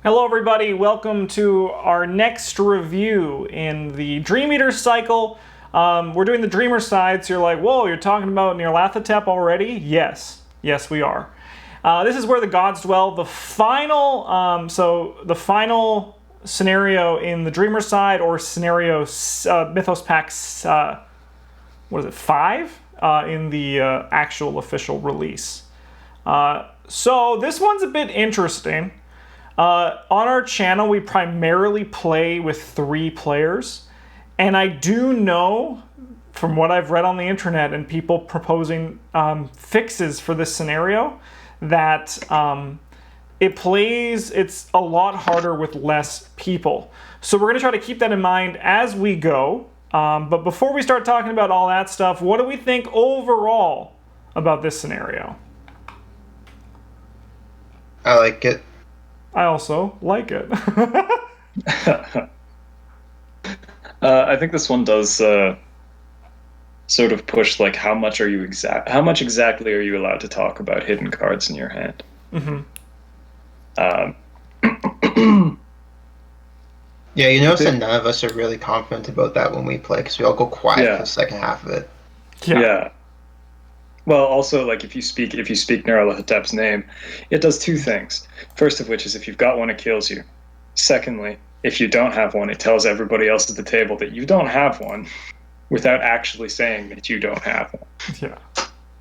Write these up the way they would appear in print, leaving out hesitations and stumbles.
Hello everybody, welcome to our next review in the Dream Eater cycle. We're doing the Dreamer side, so you're like, whoa, you're talking about Nyarlathotep already? Yes, we are. This is where the gods dwell. The final scenario in the Dreamer side, or scenario Mythos Pack, what is it, 5? In the actual official release. So this one's a bit interesting. On our channel, we primarily play with 3 players, and I do know, from what I've read on the internet and people proposing fixes for this scenario, that it's a lot harder with less people. So we're going to try to keep that in mind as we go. But before we start talking about all that stuff, what do we think overall about this scenario? I like it. I also like it. I think this one does sort of push, like, how much exactly are you allowed to talk about hidden cards in your hand? Yeah, you notice that none of us are really confident about that when we play, because we all go quiet for the second half of it. Yeah. Well, also, like, if you speak Nyarlathotep's name, it does 2 things. First of which is, if you've got one, it kills you. Secondly, if you don't have one, it tells everybody else at the table that you don't have one, without actually saying that you don't have one. Yeah.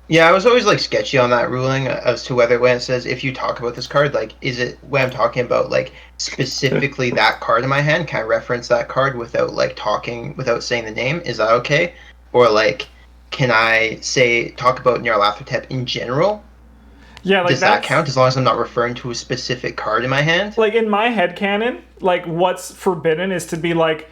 Yeah, I was always like sketchy on that ruling as to whether, when it says if you talk about this card, like, is it when I'm talking about like specifically that card in my hand? Can I reference that card without saying the name? Is that okay? Or like, can I talk about Nyarlathotep in general? Yeah, like, does that count as long as I'm not referring to a specific card in my hand? Like, in my headcanon, like, what's forbidden is to be like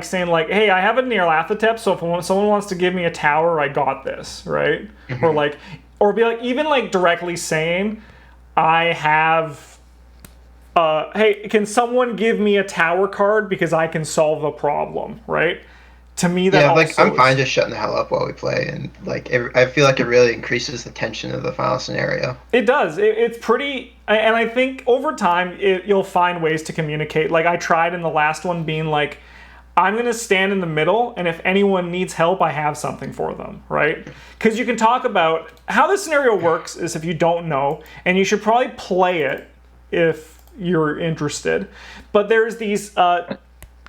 saying, like, hey, I have a Nyarlathotep, so if someone wants to give me a tower, I got this, right? Mm-hmm. Or be like, even like directly saying, I have, hey, can someone give me a tower card because I can solve a problem, right? To me, that I'm fine just shutting the hell up while we play, and like I feel like it really increases the tension of the final scenario. It does. It's pretty, and I think over time you'll find ways to communicate. Like, I tried in the last one, being like, I'm going to stand in the middle, and if anyone needs help, I have something for them, right? Because you can talk about how this scenario works is, if you don't know, and you should probably play it if you're interested, but there's these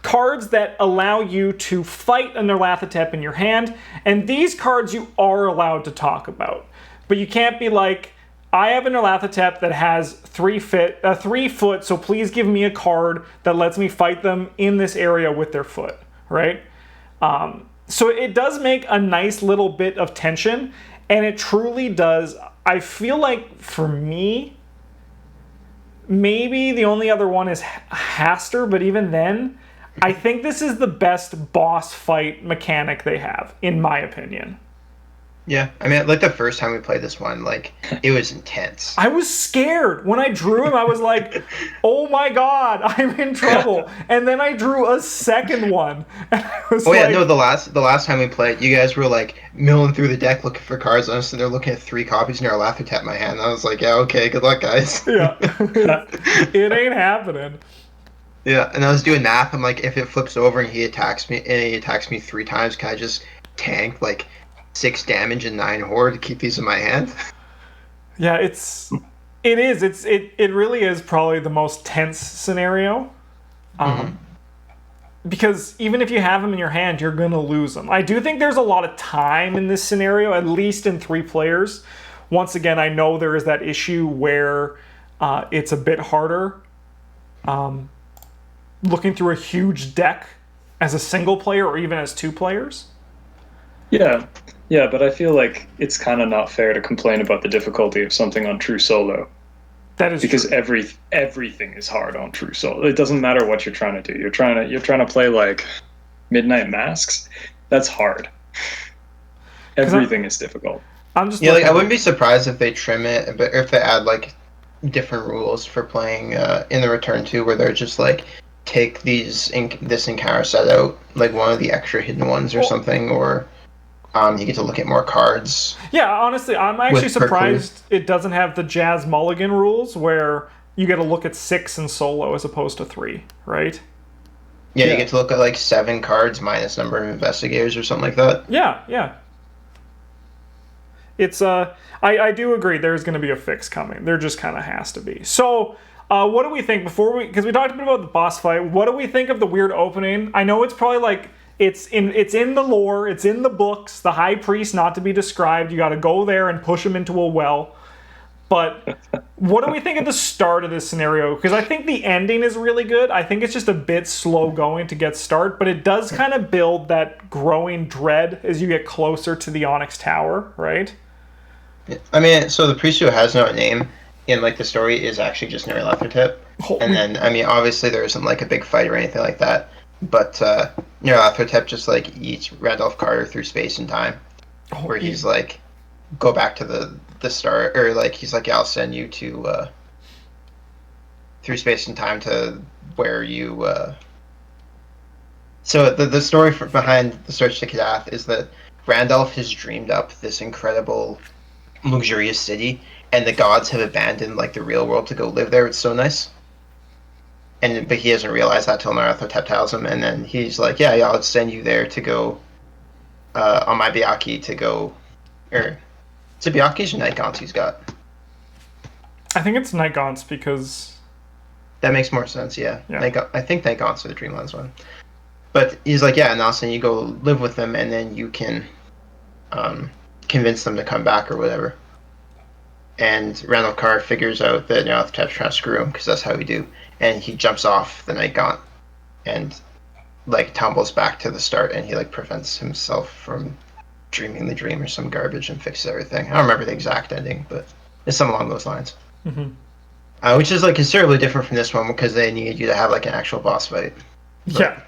cards that allow you to fight a Nyarlathotep in your hand, and these cards you are allowed to talk about. But you can't be like, I have a Nyarlathotep that has 3 foot, so please give me a card that lets me fight them in this area with their foot, right? So it does make a nice little bit of tension, and it truly does. I feel like, for me, maybe the only other one is Haster, but even then, I think this is the best boss fight mechanic they have, in my opinion. Yeah, I mean, like, the first time we played this one, like, it was intense. I was scared. When I drew him, I was like, oh my god, I'm in trouble. And then I drew a second one. And I was no, the last time we played, you guys were like milling through the deck looking for cards. I was sitting there looking at 3 copies of Nyarlathotep in my hand. And I was like, yeah, okay, good luck, guys. Yeah. It ain't happening. Yeah, and I was doing math. I'm like, if it flips over and he attacks me 3 times, can I just tank like 6 damage and 9 horde to keep these in my hand? Yeah, it really is probably the most tense scenario. Because even if you have them in your hand, you're gonna lose them. I do think there's a lot of time in this scenario, at least in 3 players. Once again, I know there is that issue where it's a bit harder looking through a huge deck as a single player, or even as 2 players. Yeah, but I feel like it's kind of not fair to complain about the difficulty of something on True Solo. That is because true. Everything is hard on True Solo. It doesn't matter what you're trying to do. You're trying to play like Midnight Masks. That's hard. Everything is difficult. I'm just I wouldn't be surprised if they trim it, but if they add like different rules for playing in the Return 2, where they're just like, take this encounter set out, like one of the extra hidden ones or something, or you get to look at more cards. Yeah, honestly, I'm actually surprised it doesn't have the Jazz Mulligan rules, where you get to look at 6 in solo as opposed to 3, right? Yeah, you get to look at like 7 cards minus number of investigators or something like that. Yeah. It's I do agree there's going to be a fix coming. There just kind of has to be. So, what do we think because we talked a bit about the boss fight. What do we think of the weird opening? I know it's probably like it's in the lore, it's in the books. The high priest not to be described. You got to go there and push him into a well. But what do we think of the start of this scenario? Because I think the ending is really good. I think it's just a bit slow going to get start, but it does kind of build that growing dread as you get closer to the Onyx Tower, right? I mean, so the priest who has no name in like the story is actually just Nyarlathotep. And then, I mean, obviously there isn't like a big fight or anything like that, but Nyarlathotep just like eats Randolph Carter through space and time, where he's like, go back to the start, or like he's like, yeah, I'll send you to through space and time to where you. So the story behind the Search to Kadath is that Randolph has dreamed up this incredible, luxurious city, and the gods have abandoned like the real world to go live there. It's so nice. But he doesn't realize that till Nyarlathotep tells him, and then he's like, yeah, I'll send you there to go on my Byakhee to go, or is it Byakees or Night Gaunts he's got? I think it's Night Gaunts because that makes more sense. Yeah. I think Night Gaunts are the Dreamlands one, but he's like, yeah, and I'll send you go live with them, and then you can convince them to come back or whatever. And Randolph Carr figures out that Nyarlathotep's trying to screw him because that's how we do, and he jumps off the Night Gaunt and like tumbles back to the start, and he like prevents himself from dreaming the dream or some garbage and fixes everything. I don't remember the exact ending, but it's something along those lines. Mm-hmm. Which is like considerably different from this one because they needed you to have like an actual boss fight. But, yeah.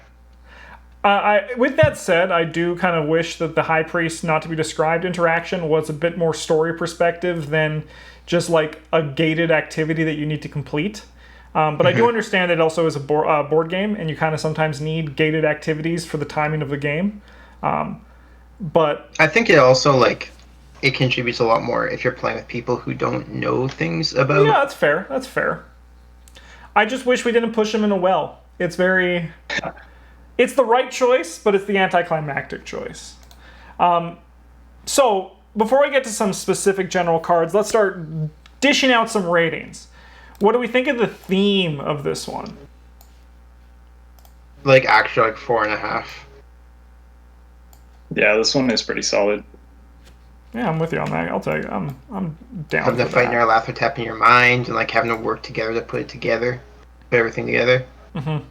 With that said, I do kind of wish that the High Priest not to be described interaction was a bit more story perspective than just like a gated activity that you need to complete. But I do understand it also is a board game, and you kind of sometimes need gated activities for the timing of the game. But I think it also like it contributes a lot more if you're playing with people who don't know things about. Yeah, that's fair. That's fair. I just wish we didn't push him in a well. It's very. It's the right choice, but it's the anticlimactic choice. So before I get to some specific general cards, let's start dishing out some ratings. What do we think of the theme of this one? Like actually, like 4.5. Yeah, this one is pretty solid. Yeah, I'm with you on that. I'll tell you, I'm down. Having to fight Nyarlathotep in your mind and like having to work together to put it together, put everything together. Mm-hmm.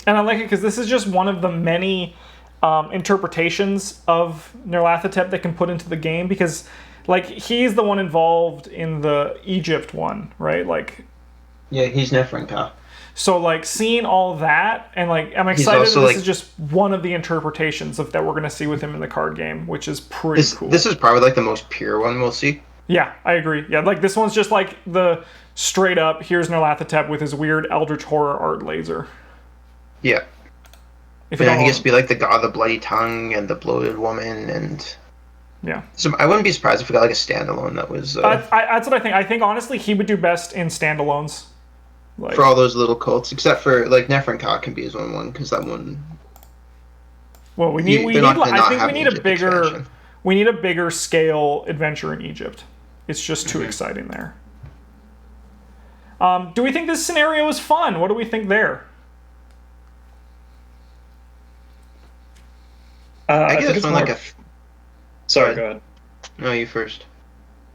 And I like it because this is just one of the many interpretations of Nyarlathotep they can put into the game, because like he's the one involved in the Egypt one, right? Like, yeah, he's Neferenka. So like seeing all that, and like I'm excited that this is just one of the interpretations of that we're gonna see with him in the card game, which is pretty cool. This is probably like the most pure one we'll see. Yeah, I agree. Yeah, like this one's just like the straight up, here's Nyarlathotep with his weird eldritch horror art laser. Yeah. But then he gets to be like the god of the bloody tongue and the bloated woman, and yeah. So I wouldn't be surprised if we got like a standalone that was. That's what I think. I think honestly he would do best in standalones. Like, for all those little cults, except for like Neferenka can be his own one because that one. Well, we need a bigger scale adventure in Egypt. It's just too exciting there. Do we think this scenario is fun? What do we think there? I give this one like a. Sorry, go ahead. No, you first.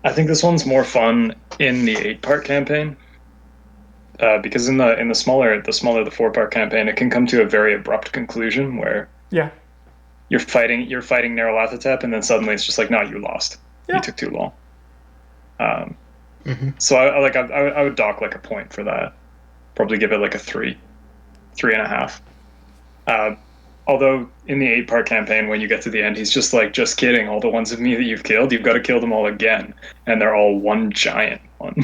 I think this one's more fun in the 8-part campaign. Because in the smaller the 4-part campaign, it can come to a very abrupt conclusion where you're fighting Nyarlathotep, and then suddenly it's just like, no, you lost. Yeah. You took too long. So I would dock like a point for that. Probably give it like a 3.5. Although in the 8-part campaign, when you get to the end, he's just like, just kidding. All the ones of me that you've killed, you've got to kill them all again, and they're all one giant one.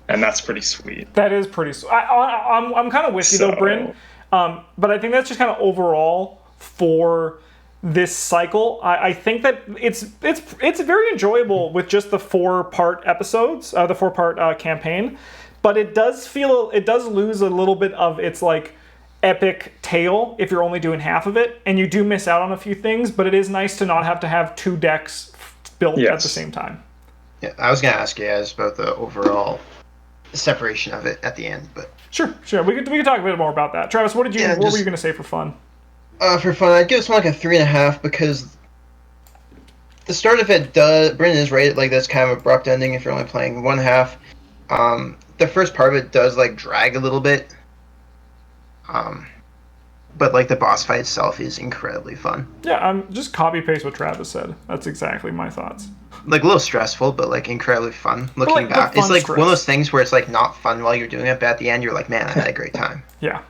And that's pretty sweet. That is pretty sweet. I'm kind of with you though, Bryn. But I think that's just kind of overall for this cycle. I think that it's very enjoyable with just the 4-part episodes, the 4-part campaign, but it does lose a little bit of its like epic tale if you're only doing half of it, and you do miss out on a few things. But it is nice to not have to have 2 decks built at the same time. Yeah, I was gonna ask you guys about the overall separation of it at the end, but sure, we could talk a bit more about that. Travis, what were you gonna say for fun? For fun, I'd give this one like a 3.5 because the start of it Brendan is right, like that's kind of abrupt ending if you're only playing one half. The first part of it does like drag a little bit, but like the boss fight itself is incredibly fun. Yeah, I'm just copy paste what Travis said. That's exactly my thoughts. Like a little stressful, but like incredibly fun. Looking back, it's like one of those things where it's like not fun while you're doing it, but at the end you're like, man, I had a great time. Yeah.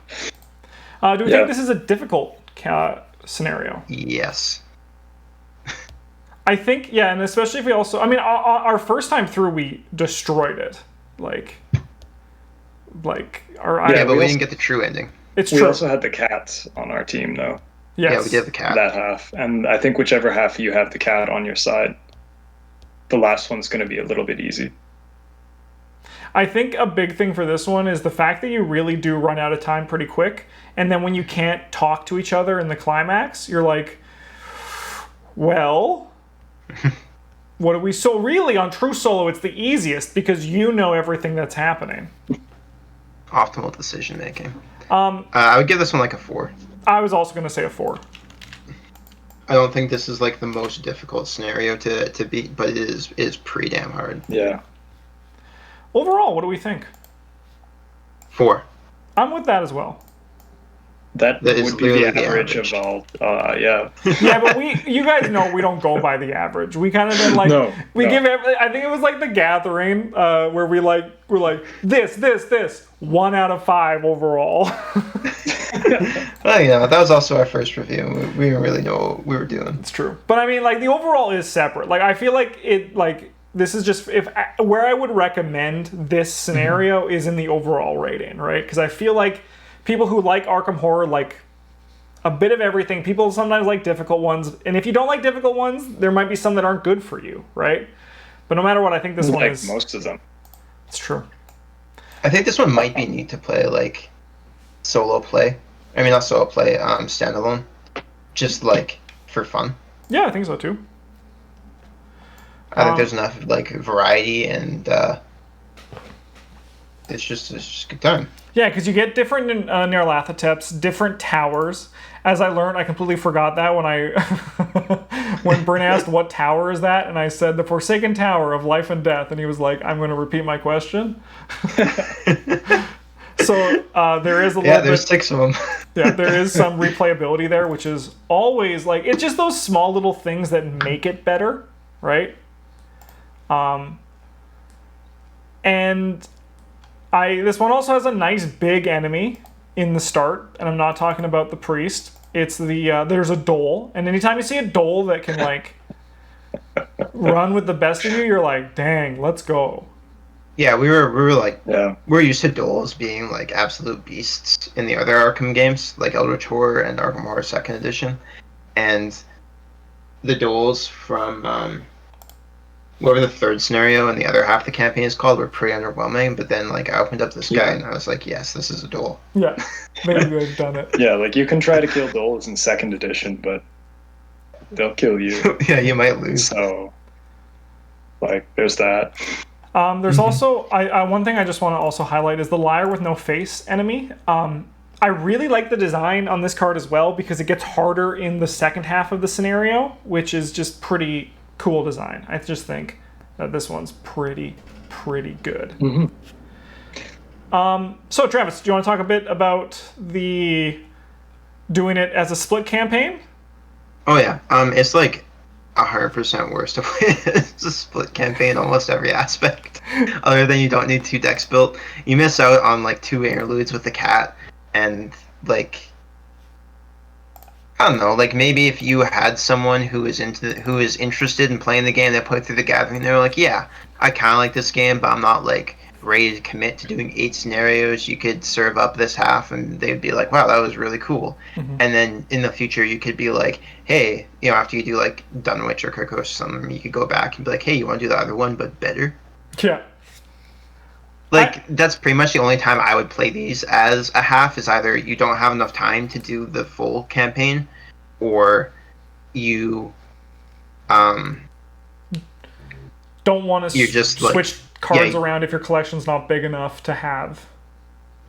Do we think this is a difficult scenario? Yes. I think, yeah, and especially if we also, I mean, our first time through, we destroyed it. But we didn't get the true ending. It's true. We also had the cat on our team, though. Yes. Yeah, we did the cat. That half. And I think whichever half you have the cat on your side, the last one's going to be a little bit easy. I think a big thing for this one is the fact that you really do run out of time pretty quick, and then when you can't talk to each other in the climax, you're like, well, what do we... So really, on True Solo, it's the easiest because you know everything that's happening. Optimal decision making. I would give this one like a 4. I was also going to say a 4. I don't think this is like the most difficult scenario to beat, but it is pretty damn hard. Yeah. Overall, what do we think? 4. I'm with that as well. That would be the average of all. Yeah. Yeah, but you guys know we don't go by the average. We kind of been like give. I think it was like The Gathering, where we're like this 1 out of 5 overall. Well, that was also our first review. We didn't really know what we were doing. It's true, but I mean, like the overall is separate. Like I feel like this is just where I would recommend this scenario is in the overall rating, right? Because I feel like people who like Arkham Horror like a bit of everything. People sometimes like difficult ones, and if you don't like difficult ones, there might be some that aren't good for you, right? But no matter what, I think this one is most of them. It's true. I think this one might be neat to play like solo play. I mean, not solo play, standalone, just like for fun. Yeah, I think so too. I think there's enough like variety, and it's just a good time. Yeah, because you get different Nyarlathoteps, different towers. As I learned, I completely forgot that when Bryn asked what tower is that, and I said the Forsaken Tower of Life and Death, and he was like, "I'm going to repeat my question." So there is a little there's 6 of them. Yeah, there is some replayability there, which is always like it's just those small little things that make it better, right? And this one also has a nice big enemy in the start, and I'm not talking about the priest. It's there's a dole, and anytime you see a dole that can like run with the best of you, you're like, dang, let's go. Yeah, we were like, we're used to doles being like absolute beasts in the other Arkham games, like Eldritch Horror and Arkham Horror 2nd Edition, and the doles from whatever the third scenario and the other half of the campaign is called were pretty underwhelming. But then like I opened up this guy and I was like, yes, this is a dole. Yeah, maybe we've done it. Yeah, like you can try to kill doles in 2nd Edition, but they'll kill you. Yeah, you might lose. So, like, there's that. There's also one thing I just want to also highlight is the liar with no face enemy. I really like the design on this card as well because it gets harder in the second half of the scenario, which is just pretty cool design. I just think that this one's pretty good. Mm-hmm. So Travis, do you want to talk a bit about doing it as a split campaign? Oh yeah, it's like 100% worse to play as a split campaign almost every aspect. Other than you don't need 2 decks built, you miss out on like 2 interludes with the cat, and like I don't know, like maybe if you had someone who is interested in playing the game, they played through the Gathering, they're like, yeah, I kind of like this game, but I'm not like ready to commit to doing 8 scenarios, you could serve up this half, and they'd be like, "Wow, that was really cool." And then in the future, you could be like, "Hey, after you do like Dunwich or Kirkos or something, you could go back and be like, hey, you want to do the other one but better?" Yeah. That's pretty much the only time I would play these as a half, is either you don't have enough time to do the full campaign, or you don't want to just switch cards around if your collection's not big enough to have.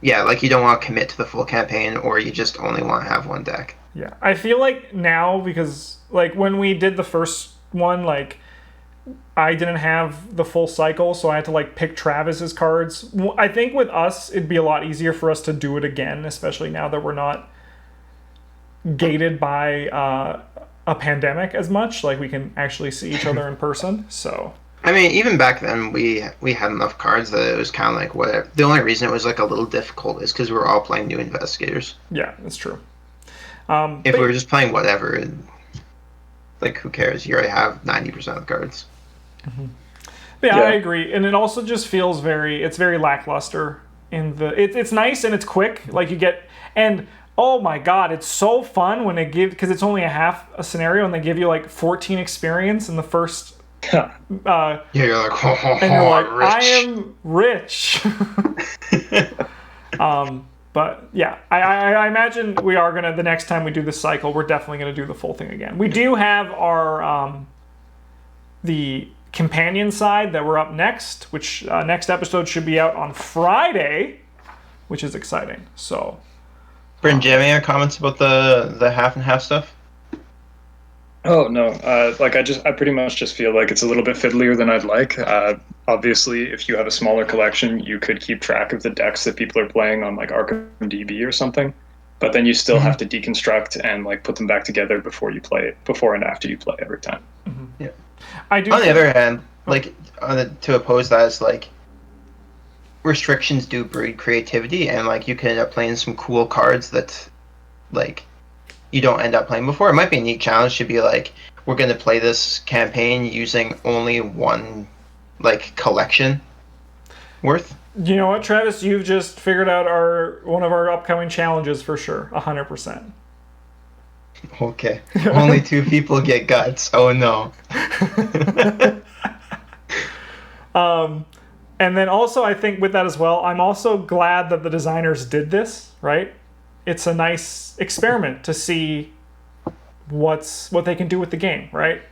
Yeah, like you don't want to commit to the full campaign, or you just only want to have one deck. Yeah, I feel like now, because like when we did the first one, like I didn't have the full cycle, so I had to like pick Travis's cards. I think with us, it'd be a lot easier for us to do it again, especially now that we're not gated by a pandemic as much. Like we can actually see each other in person. So I mean, even back then, we had enough cards that it was kind of like whatever. The only reason it was like a little difficult is because we were all playing new investigators. Yeah, that's true. If we were just playing whatever, like who cares? You already have 90% of the cards. Yeah, I agree, and it also just feels it's very lackluster. It's nice and it's quick. Like you get, and oh my god, it's so fun when they give, because it's only a half a scenario and they give you like 14 experience in the first. You're like, and you're like, rich. I am rich. But yeah, I imagine we are gonna, the next time we do this cycle, we're definitely gonna do the full thing again. We do have our the companion side that we're up next, which next episode should be out on Friday, which is exciting. So, Bryn, do you have any comments about the half and half stuff? Oh no, I pretty much just feel like it's a little bit fiddlier than I'd like. Obviously, if you have a smaller collection, you could keep track of the decks that people are playing on like Arkham DB or something, but then you still have to deconstruct and like put them back together before and after you play every time. Yeah. I do. On the other hand, like to oppose that is like restrictions do breed creativity, and like you can end up playing some cool cards that like you don't end up playing before. It might be a neat challenge to be like, we're going to play this campaign using only one like collection worth. You know what, Travis? You've just figured out one of our upcoming challenges for sure. 100%. Okay. Only 2 people get guts. Oh no. And then also, I think with that as well, I'm also glad that the designers did this, right? It's a nice experiment to see what they can do with the game, right?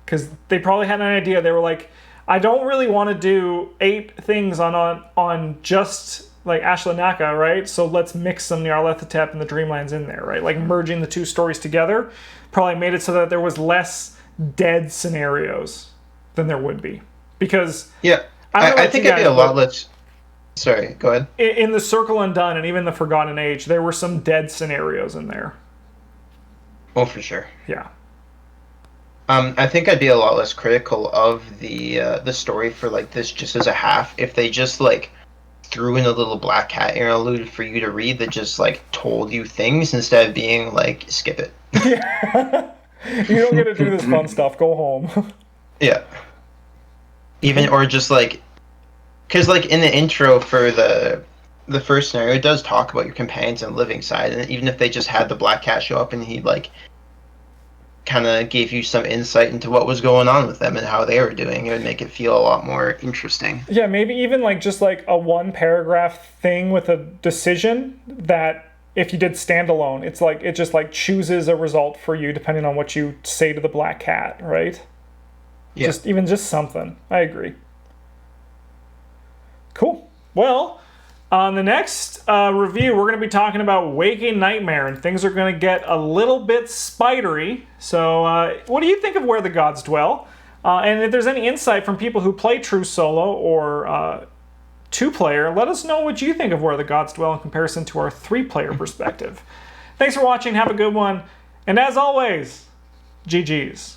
Because they probably had an idea. They were like, I don't really want to do 8 things on just like Ashlanaka, right? So let's mix some Nyarlathotep and the Dreamlands in there, right? Like merging the 2 stories together probably made it so that there was less dead scenarios than there would be. Because I think it'd be a lot less. Sorry, go ahead. In the Circle Undone and even the Forgotten Age, there were some dead scenarios in there. Oh, for sure. Yeah. I think I'd be a lot less critical of the story for like this just as a half if they just like threw in a little black cat interlude for you to read that just like told you things instead of being like skip it. Yeah. You don't get to do this fun stuff. Go home. Yeah. Even or just like, because like in the intro for the first scenario, it does talk about your companions and living side, and even if they just had the black cat show up and he like kind of gave you some insight into what was going on with them and how they were doing, it would make it feel a lot more interesting. Yeah, maybe even like just like a 1-paragraph thing with a decision that if you did standalone, it's like it just like chooses a result for you depending on what you say to the black cat, right? Yeah. Just something. I agree. Cool. Well, on the next review, we're going to be talking about Waking Nightmare, and things are going to get a little bit spidery. So what do you think of Where the Gods Dwell? And if there's any insight from people who play True Solo or 2-player, let us know what you think of Where the Gods Dwell in comparison to our 3-player perspective. Thanks for watching. Have a good one. And as always, GG's.